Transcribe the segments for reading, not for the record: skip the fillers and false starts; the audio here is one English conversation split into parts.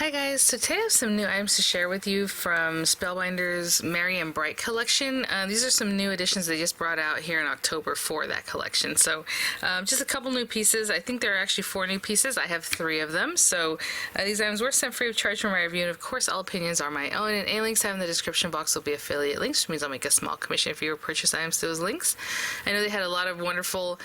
Hi guys, so today I have some new items to share with you from Spellbinders Merry and Bright collection. These are some new additions they just brought out here in October for that collection. So just a couple new pieces. I think there are actually 4 new pieces. I have 3 of them. So these items were sent free of charge for my review, and of course all opinions are my own, and any links I have in the description box will be affiliate links, which means I'll make a small commission if you purchase items to those links. I know they had a lot of wonderful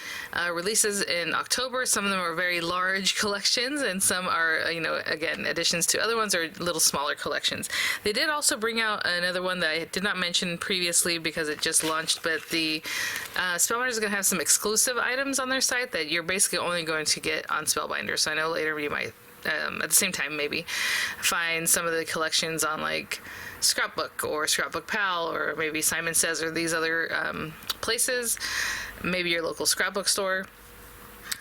releases in October. Some of them are very large collections, and some are, you know, again, additions to other ones are little smaller collections. They did also bring out another one that I did not mention previously because it just launched, but the Spellbinders are going to have some exclusive items on their site that you're basically only going to get on Spellbinders. So I know later you might, at the same time maybe, find some of the collections on like Scrapbook or Scrapbook Pal or maybe Simon Says or these other places, maybe your local scrapbook store.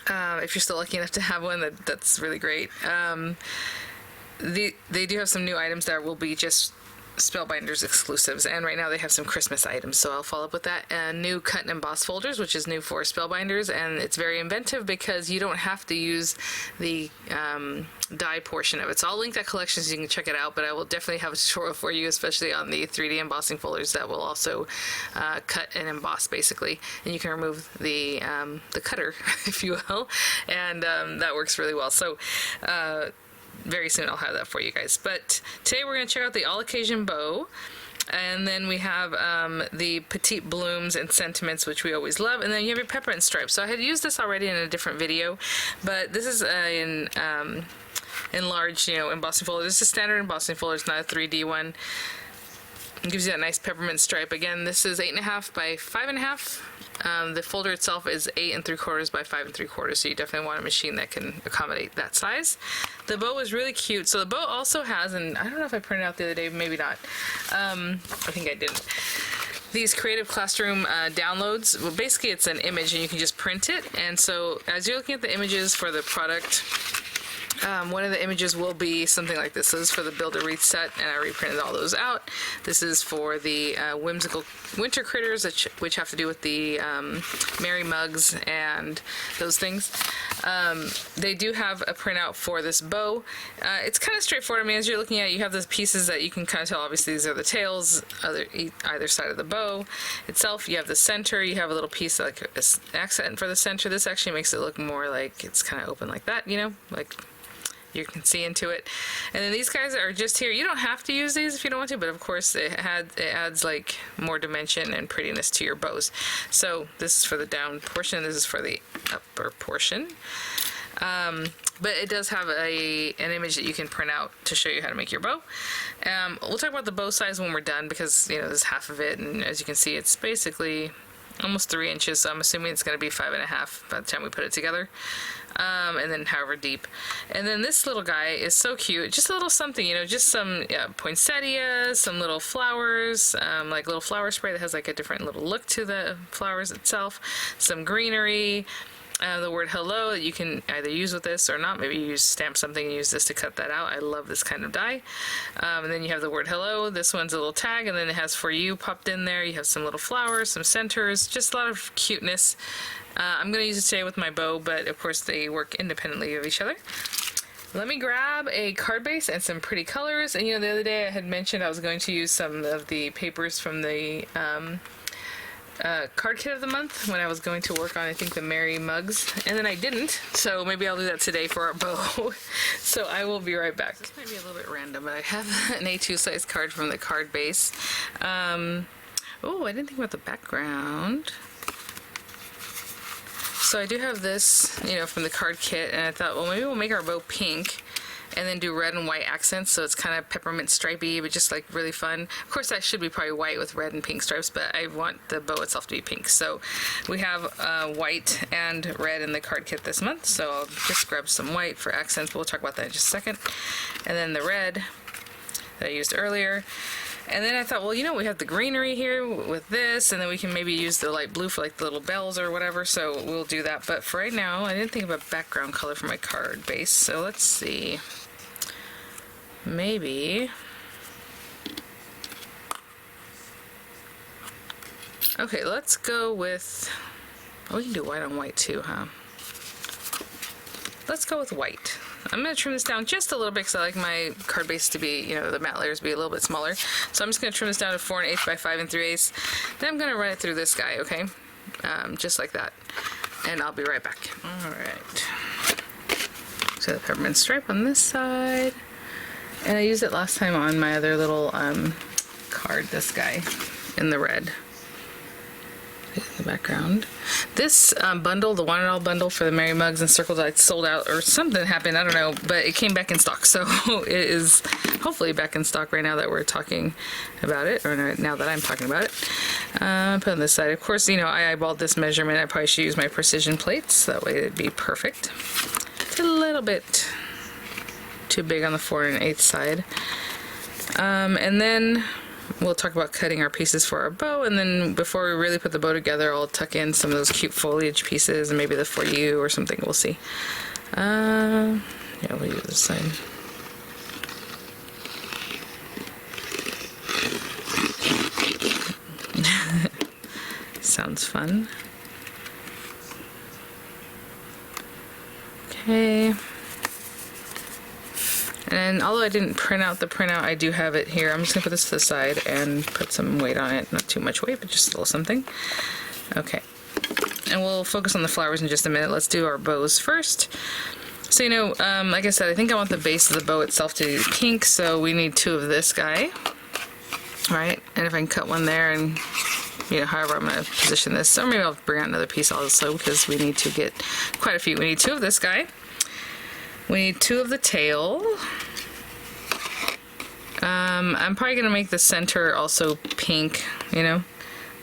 If you're still lucky enough to have one, that's really great. They do have some new items that will be just Spellbinders exclusives, and right now they have some Christmas items, so I'll follow up with that. And new cut and emboss folders, which is new for Spellbinders, and it's very inventive because you don't have to use the die portion of it. So I'll link that collection so you can check it out, but I will definitely have a tutorial for you, especially on the 3D embossing folders that will also cut and emboss basically, and you can remove the cutter, if you will, and that works really well. So very soon I'll have that for you guys. But today we're going to check out the all occasion bow, and then we have the petite blooms and sentiments, which we always love, and then you have your peppermint stripes. So I had used this already in a different video, but this is in enlarged, you know, embossing folder. This is a standard embossing folder. It's not a 3D one. It gives you that nice peppermint stripe. Again, this is 8.5 by 5.5. The folder itself is 8 3/4 by 5 3/4, so you definitely want a machine that can accommodate that size. The bow is really cute. So the bow also has, and I don't know if I printed out the other day, maybe not. I think I didn't. These Creative Classroom downloads. Well, basically it's an image and you can just print it. And so as you're looking at the images for the product, one of the images will be something like this. This is for the Build a Wreath set, and I reprinted all those out. This is for the whimsical winter critters, which have to do with the merry mugs and those things. They do have a printout for this bow. It's kind of straightforward. I mean, as you're looking at it, you have the pieces that you can kind of tell. Obviously, these are the tails, either side of the bow itself. You have the center. You have a little piece like an accent for the center. This actually makes it look more like it's kind of open like that, you know, like you can see into it. And then these guys are just here. You don't have to use these if you don't want to, but of course it adds like more dimension and prettiness to your bows. So this is for the down portion, this is for the upper portion. But it does have an image that you can print out to show you how to make your bow. We'll talk about the bow size when we're done, because, you know, this is half of it, and as you can see, it's basically almost 3 inches, so I'm assuming it's going to be 5.5 by the time we put it together. And then however deep. And then this little guy is so cute. Just a little something, you know, just some poinsettias, some little flowers, like little flower spray that has like a different little look to the flowers itself, some greenery, the word hello that you can either use with this or not. Maybe you stamp something and use this to cut that out. I love this kind of die. And then you have the word hello. This one's a little tag, and then it has for you popped in there. You have some little flowers, some centers, just a lot of cuteness. I'm going to use it today with my bow, but of course they work independently of each other. Let me grab a card base and some pretty colors. And you know, the other day I had mentioned I was going to use some of the papers from the card kit of the month when I was going to work on, I think, the Merry mugs, and then I didn't, so maybe I'll do that today for our bow. So I will be right back. This might be a little bit random, but I have an A2 size card from the card base. Oh, I didn't think about the background. So I do have this, you know, from the card kit, and I thought, well, maybe we'll make our bow pink and then do red and white accents, so it's kind of peppermint stripey, but just like really fun. Of course that should be probably white with red and pink stripes, but I want the bow itself to be pink. So we have white and red in the card kit this month, so I'll just grab some white for accents, but we'll talk about that in just a second. And then the red that I used earlier. And then I thought, well, you know, we have the greenery here with this, and then we can maybe use the light blue for like the little bells or whatever, so we'll do that. But for right now, I didn't think of a background color for my card base, so let's see. Maybe. Okay, let's go with, oh, we can do white on white too, huh? Let's go with white. I'm going to trim this down just a little bit because I like my card base to be, you know, the matte layers to be a little bit smaller. So I'm just going to trim this down to 4 1/8 by 5 3/8. Then I'm going to run it through this guy, okay? Just like that. And I'll be right back. All right. So the peppermint stripe on this side. And I used it last time on my other little card, this guy, in the red. In the background. This bundle, the one and all bundle for the Merry Mugs and Circles, I sold out or something happened, I don't know, but it came back in stock. So it is hopefully back in stock right now that we're talking about it, or now that I'm talking about it. Put on this side. Of course, you know, I eyeballed this measurement. I probably should use my precision plates. That way it'd be perfect. It's a little bit too big on the 4 1/8 side. And then we'll talk about cutting our pieces for our bow, and then before we really put the bow together, I'll tuck in some of those cute foliage pieces and maybe the for you or something. We'll see. Yeah, we'll use this side. Sounds fun. Okay. And although I didn't print out the printout, I do have it here. I'm just gonna put this to the side and put some weight on it. Not too much weight, but just a little something. Okay. And we'll focus on the flowers in just a minute. Let's do our bows first. So, you know, like I said, I think I want the base of the bow itself to be pink, so we need 2 of this guy, right? And if I can cut one there and, you know, however I'm gonna position this, or maybe I'll bring out another piece also because we need to get quite a few. We need 2 of this guy. We need 2 of the tail. I'm probably going to make the center also pink, you know,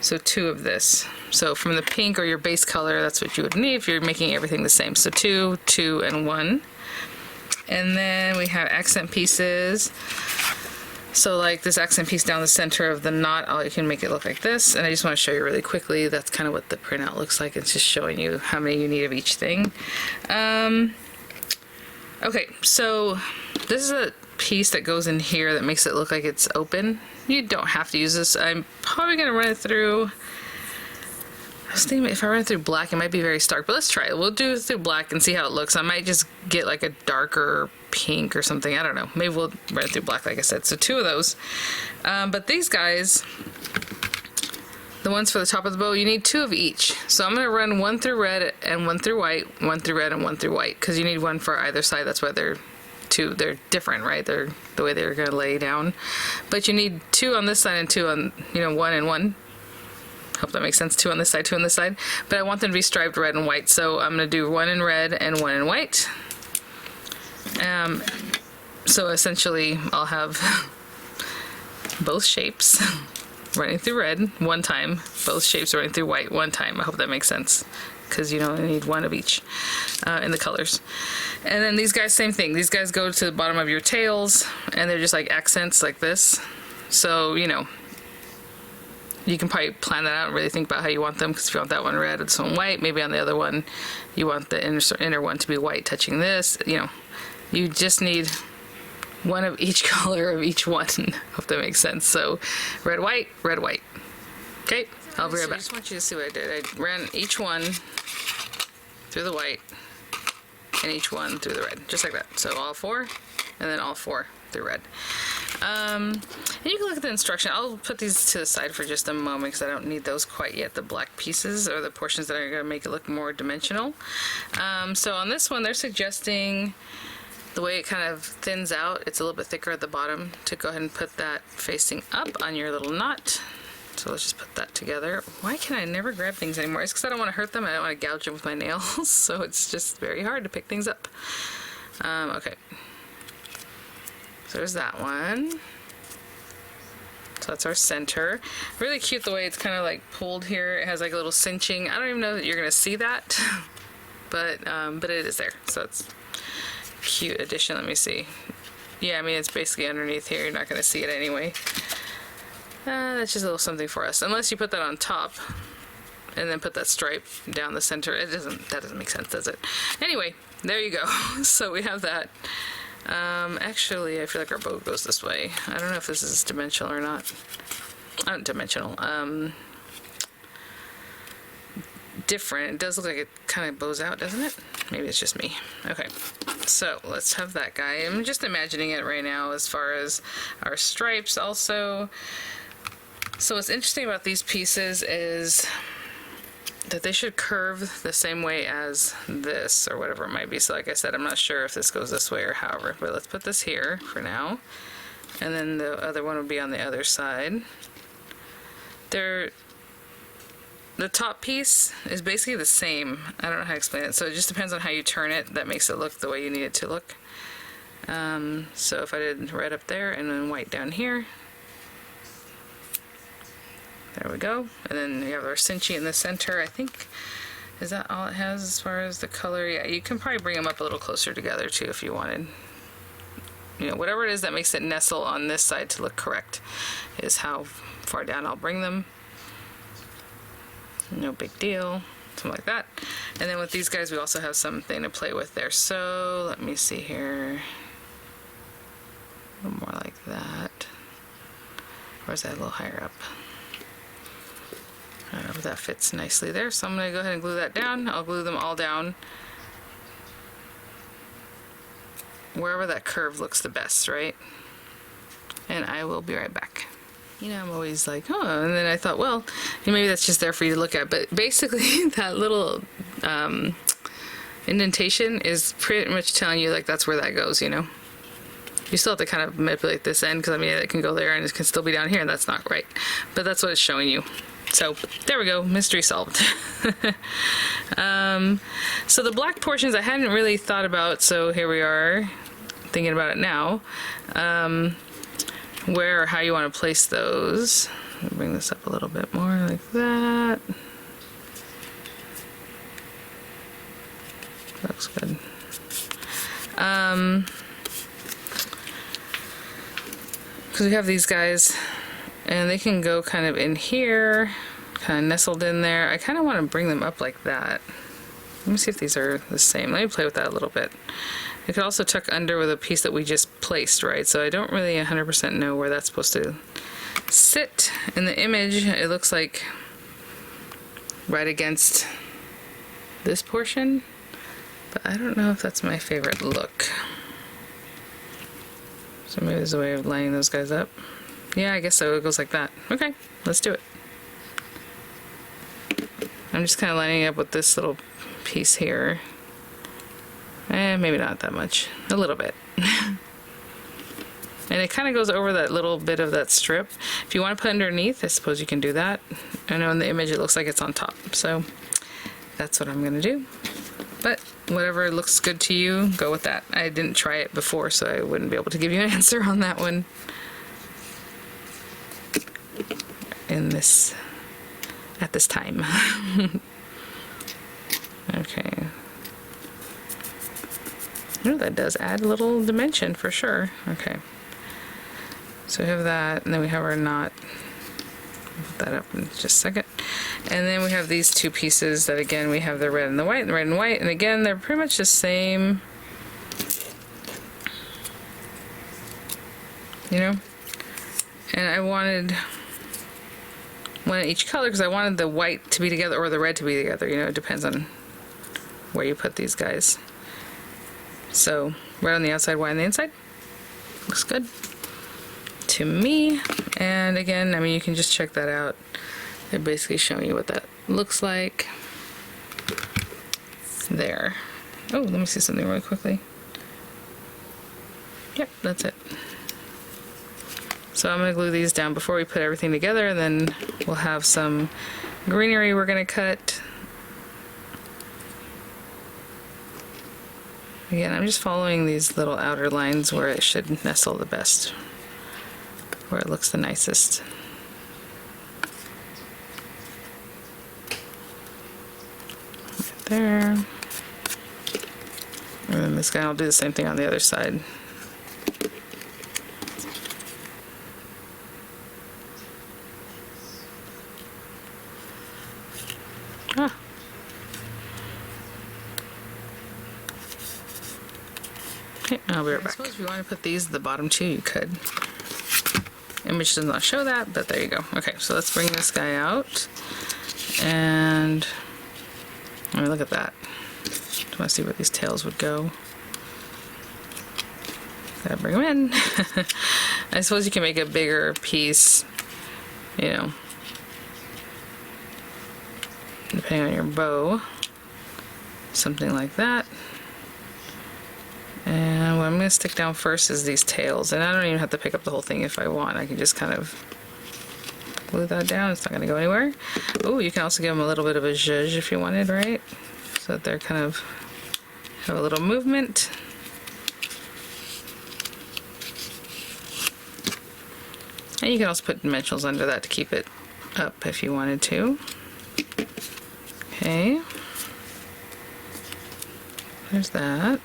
so 2 of this. So from the pink or your base color, that's what you would need if you're making everything the same. So 2, 2, and 1. And then we have accent pieces. So like this accent piece down the center of the knot, you can make it look like this. And I just want to show you really quickly. That's kind of what the printout looks like. It's just showing you how many you need of each thing. Okay, so this is a piece that goes in here that makes it look like it's open. You don't have to use this. I'm probably going to run it through, I was thinking if I run it through black, it might be very stark, but let's try it. We'll do it through black and see how it looks. I might just get like a darker pink or something. I don't know. Maybe we'll run it through black, like I said. So 2 of those. But these guys, the ones for the top of the bow, you need 2 of each. So I'm going to run 1 through red and 1 through white, 1 through red and 1 through white, because you need 1 for either side. That's why they're different, right? They're the way they're going to lay down. But you need 2 on this side and 2 on, you know, 1 and 1. Hope that makes sense. 2 on this side, 2 on this side. But I want them to be striped red and white. So I'm going to do 1 in red and 1 in white. So essentially I'll have both shapes running through red 1 time, both shapes running through white 1 time. I hope that makes sense, because you only need 1 of each in the colors. And then these guys, same thing. These guys go to the bottom of your tails, and they're just like accents like this. So, you know, you can probably plan that out and really think about how you want them, because if you want that one red and this one white, maybe on the other one you want the inner one to be white touching this. You know, you just need 1 of each color of each one. Hope that makes sense. So red, white, red, white. Okay, I'll be right back. I just want you to see what I did. I ran each one through the white and each one through the red, just like that. So all 4, and then all 4 through red. And you can look at the instruction. I'll put these to the side for just a moment because I don't need those quite yet, the black pieces or the portions that are going to make it look more dimensional. So on this one, they're suggesting the way it kind of thins out, it's a little bit thicker at the bottom, to go ahead and put that facing up on your little knot. So let's just put that together. Why can I never grab things anymore? It's because I don't want to hurt them. I don't want to gouge them with my nails. So it's just very hard to pick things up. Okay. So there's that one. So that's our center. Really cute the way it's kind of like pulled here. It has like a little cinching. I don't even know that you're going to see that, but it is there. So it's cute addition. Let me see. Yeah, I mean, it's basically underneath here. You're not going to see it anyway. That's just a little something for us. Unless you put that on top and then put that stripe down the center. That doesn't make sense, does it? Anyway, there you go. So we have that. Actually, I feel like our bow goes this way. I don't know if this is dimensional or not. Not dimensional. different. It does look like it kind of bows out, doesn't it? Maybe it's just me. Okay, so let's have that guy. I'm just imagining it right now as far as our stripes also. So what's interesting about these pieces is that they should curve the same way as this or whatever it might be. So like I said, I'm not sure if this goes this way or however, but let's put this here for now. And then the other one would be on the other side. The top piece is basically the same. I don't know how to explain it. So it just depends on how you turn it. That makes it look the way you need it to look. So if I did red up there and then white down here. There we go. And then you have our cinchy in the center. I think, is that all it has as far as the color? Yeah, you can probably bring them up a little closer together too if you wanted. You know, whatever it is that makes it nestle on this side to look correct is how far down I'll bring them. No big deal, something like that. And then with these guys, we also have something to play with there. So let me see here. A little more like that. Or is that a little higher up? I don't know if that fits nicely there. So I'm going to go ahead and glue that down. I'll glue them all down wherever that curve looks the best, right? And I will be right back. You know, I'm always like, oh, and then I thought, well, maybe that's just there for you to look at. But basically, that little indentation is pretty much telling you, like, that's where that goes, you know? You still have to kind of manipulate this end, because, I mean, it can go there and it can still be down here, and that's not right. But that's what it's showing you. So, there we go, mystery solved. So the black portions I hadn't really thought about, so here we are, thinking about it now. Where or how you want to place those. Let me bring this up a little bit more like that. Looks good. Because we have these guys and they can go kind of in here, kind of nestled in there. I kind of want to bring them up like that. Let me see if these are the same. Let me play with that a little bit. It could also tuck under with a piece that we just placed, right? So I don't really 100% know where that's supposed to sit. In the image, it looks like right against this portion, but I don't know if that's my favorite look. So maybe there's a way of lining those guys up. Yeah, I guess so. It goes like that. Okay, let's do it. I'm just kind of lining it up with this little piece here. Maybe not that much. A little bit. And it kind of goes over that little bit of that strip. If you want to put underneath, I suppose you can do that. I know in the image it looks like it's on top, so that's what I'm going to do. But whatever looks good to you, go with that. I didn't try it before, so I wouldn't be able to give you an answer on that one. At this time. Okay. Oh, that does add a little dimension for sure. Okay. So we have that, and then we have our knot. Put that up in just a second. And then we have these two pieces that, again, we have the red and the white, and the red and white, and again, they're pretty much the same. You know? And I wanted one in each color because I wanted the white to be together or the red to be together. You know, it depends on where you put these guys. So, red on the outside, white on the inside. Looks good to me. And again, I mean, you can just check that out. They're basically showing you what that looks like. There. Oh, let me see something really quickly. Yep, that's it. So I'm going to glue these down before we put everything together, and then we'll have some greenery we're going to cut. Again, I'm just following these little outer lines where it should nestle the best, where it looks the nicest. Right there. And then this guy, I'll do the same thing on the other side. Okay, I'll be right back. I suppose if you want to put these at the bottom too, you could. Image does not show that, but there you go. Okay, so let's bring this guy out. And I mean, look at that. I want to see where these tails would go. Gotta bring them in. I suppose you can make a bigger piece, you know, depending on your bow. Something like that. And what I'm going to stick down first is these tails. And I don't even have to pick up the whole thing if I want. I can just kind of glue that down. It's not going to go anywhere. Oh, you can also give them a little bit of a zhuzh if you wanted, right? So that they're kind of have a little movement. And you can also put dimensionals under that to keep it up if you wanted to. Okay. There's that.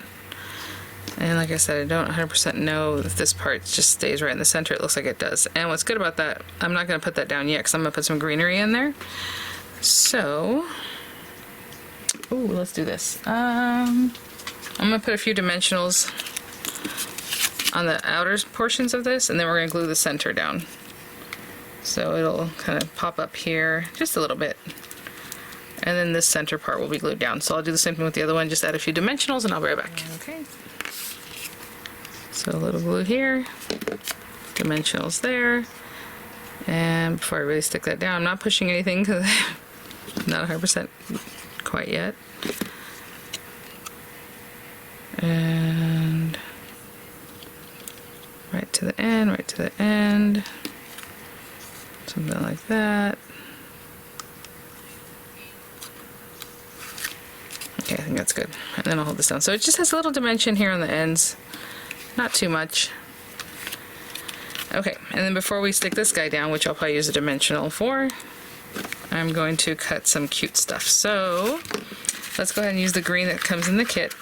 And like I said, I don't 100% know if this part just stays right in the center. It looks like it does. And what's good about that, I'm not going to put that down yet because I'm going to put some greenery in there. So, ooh, let's do this. I'm going to put a few dimensionals on the outer portions of this, and then we're going to glue the center down. So it'll kind of pop up here just a little bit. And then this center part will be glued down. So I'll do the same thing with the other one, just add a few dimensionals and I'll be right back. Okay. So a little glue here, dimensionals there. And before I really stick that down, I'm not pushing anything because I'm not 100% quite yet. And right to the end, right to the end. Something like that. Okay, I think that's good. And then I'll hold this down. So it just has a little dimension here on the ends. Not too much. Okay, and then before we stick this guy down, which I'll probably use a dimensional for, I'm going to cut some cute stuff. So let's go ahead and use the green that comes in the kit.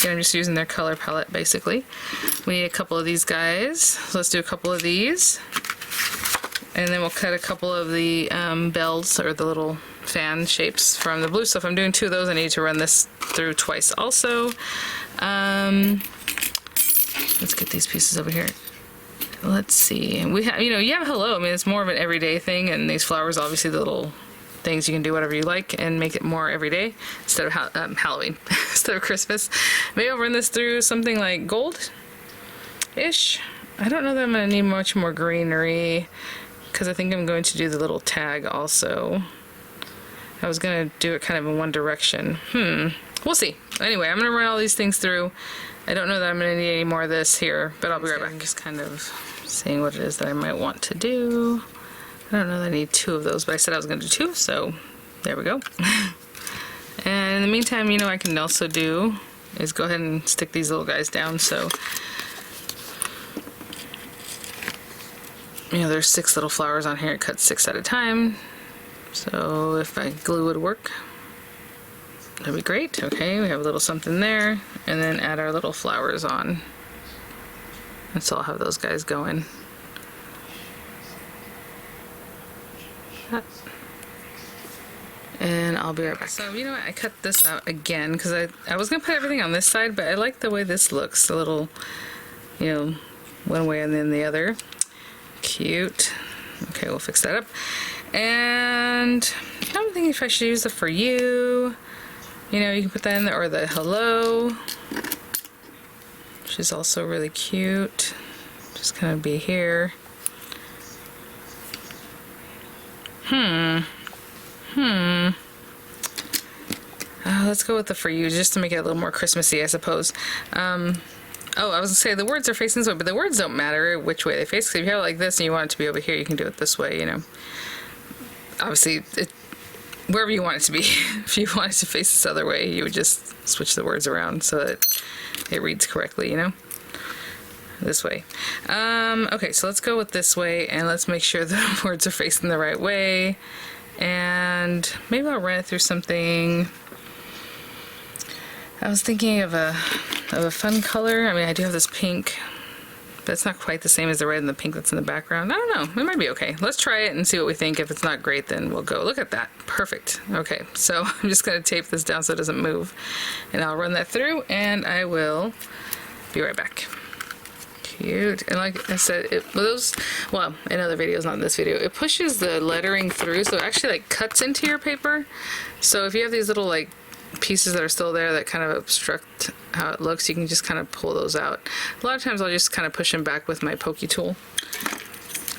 And I'm just using their color palette basically. We need a couple of these guys. So let's do a couple of these. And then we'll cut a couple of the bells or the little fan shapes from the blue. So if I'm doing 2 of those, I need to run this through twice also. Let's get these pieces over here. Let's see. We have, you have hello. I mean, it's more of an everyday thing, and these flowers, obviously, the little things you can do whatever you like and make it more everyday instead of Halloween, instead of Christmas. Maybe I'll run this through something like gold-ish. I don't know that I'm going to need much more greenery because I think I'm going to do the little tag also. I was going to do it kind of in one direction. We'll see. Anyway, I'm going to run all these things through. I don't know that I'm going to need any more of this here, but I'll be right back. I'm just kind of seeing what it is that I might want to do. I don't know that I need 2 of those, but I said I was going to do 2, so there we go. And in the meantime, I can also do is go ahead and stick these little guys down. So, there's 6 little flowers on here. It cuts 6 at a time. So if my glue would work, that'd be great. Okay, we have a little something there, and then add our little flowers on. And so I'll have those guys going. And I'll be right back. So you know what, I cut this out again because I was gonna put everything on this side, but I like the way this looks. A little, one way and then the other. Cute. Okay, we'll fix that up. And I'm thinking if I should use the for you. You can put that in there, or the hello, which is also really cute. Just kind of be here. Let's go with the for you, just to make it a little more Christmassy, I suppose. Oh, I was gonna say the words are facing this way, but the words don't matter which way they face. Because if you have it like this and you want it to be over here, you can do it this way. Obviously, wherever you want it to be. If you want it to face this other way, you would just switch the words around so that it reads correctly, this way. Okay, so let's go with this way, and let's make sure the words are facing the right way. And maybe I'll run it through something. I was thinking of a fun color. I mean, I do have this pink, but it's not quite the same as the red and the pink that's in the background. I don't know. It might be okay. Let's try it and see what we think. If it's not great, then we'll go. Look at that. Perfect. Okay, so I'm just going to tape this down so it doesn't move. And I'll run that through, and I will be right back. cute. And like I said, well, in other videos, not in this video, it pushes the lettering through, so it actually like cuts into your paper. So if you have these little like pieces that are still there that kind of obstruct how it looks, you can just kind of pull those out. A lot of times I'll just kind of push them back with my pokey tool.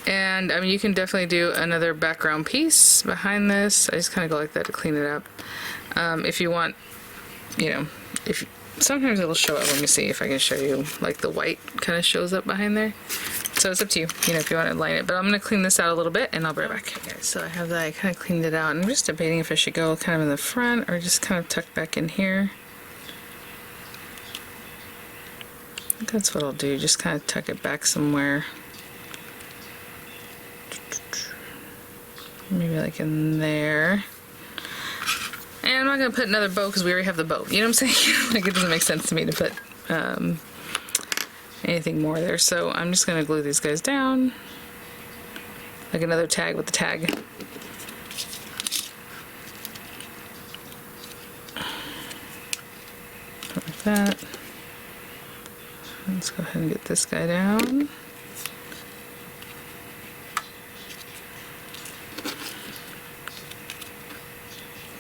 And I mean, you can definitely do another background piece behind this. I just kind of go like that to clean it up. If you want, you know, sometimes it'll show up. Let me see if I can show you, like the white kind of shows up behind there. So it's up to you, if you want to line it. But I'm going to clean this out a little bit and I'll be right back. Okay, guys, so I have that. I kind of cleaned it out. I'm just debating if I should go kind of in the front or just kind of tuck back in here. I think that's what I'll do. Just kind of tuck it back somewhere. Maybe like in there. And I'm not going to put another bow because we already have the bow. You know what I'm saying? Like, it doesn't make sense to me to put anything more there. So I'm just going to glue these guys down. Like another tag with the tag. Like that. Let's go ahead and get this guy down.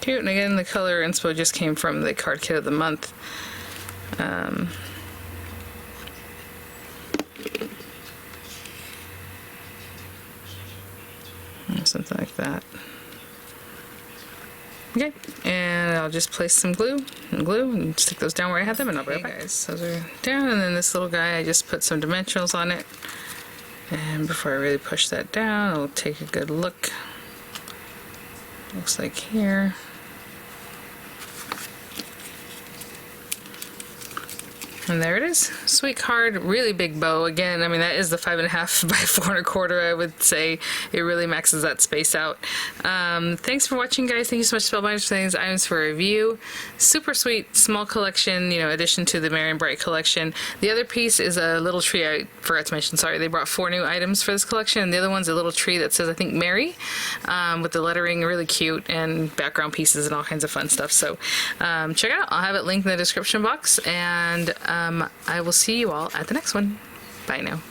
Cute. And again, the color inspo just came from the card kit of the month. Something like that. Okay, and I'll just place some glue and stick those down where I had them, and I'll be right back. Guys, those are down, and then this little guy, I just put some dimensionals on it. And before I really push that down, I'll take a good look. Looks like here. And there it is. Sweet card, really big bow. Again, I mean, that is the 5.5 by 4 1/4. I would say it really maxes that space out. Thanks for watching, guys. Thank you so much, Spellbinders, for these items for review. Super sweet, small collection, addition to the Merry and Bright collection. The other piece is a little tree I forgot to mention. Sorry, they brought 4 new items for this collection, and the other one's a little tree that says, I think, Merry, with the lettering, really cute, and background pieces and all kinds of fun stuff. So check it out. I'll have it linked in the description box, and I will see you all at the next one. Bye now.